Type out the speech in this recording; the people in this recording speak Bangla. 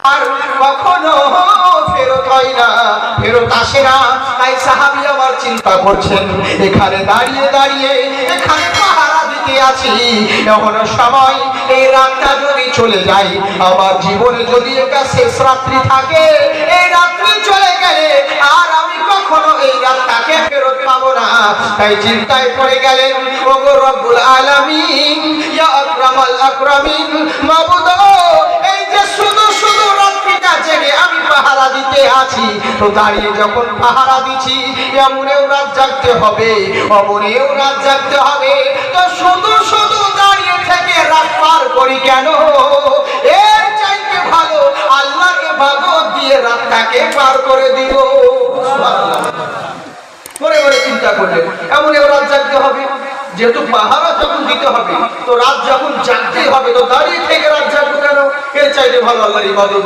আর কখনো ফেরত হয় না, ফেরত আসে না। তাই সাহাবী আমার চিন্তা করছেন, এখানে দাঁড়িয়ে দাঁড়িয়ে এখানে পাহারা দিতে আছি, এখনো সময়, এই রাতটা যদি চলে যায়, আমার জীবনে যদি একটা শেষ রাত্রি থাকে, এই রাত্রি চলে গেলে আর আমি কখনো এই রাতটাকে ফেরত পাবো না। তাই চিন্তায় পড়ে গেলেন, ওগো রব্বুল আলামিন, ইয়া আকরামাল আকরামিন, মাবুদ, এই যে শুধু শুধু রাত্রিটা জেগে আমি পাহারা দিতে আছি, তো দাঁড়িয়ে যখন পাহারা দিচ্ছি, এমনেও রাত জাগতে হবে, অমনেও রাত জাগতে হবে, তো শুধু শুধু দাঁড়িয়ে থেকে রাত পার করি কেন? এর চাইতে ভালো আল্লাহকে ইবাদত দিয়ে রাতটাকে পার করে দিব। মনে মনে চিন্তা করলেন, এমনেও রাত জাগতে হবে, যেহেতু পাহারা যখন দিতে হবে, তো রাত যখন জাগতেই হবে, তো দাঁড়িয়ে থেকে রাত জাগবো কেন? এর চাইতে ভালো আল্লাহর ইবাদত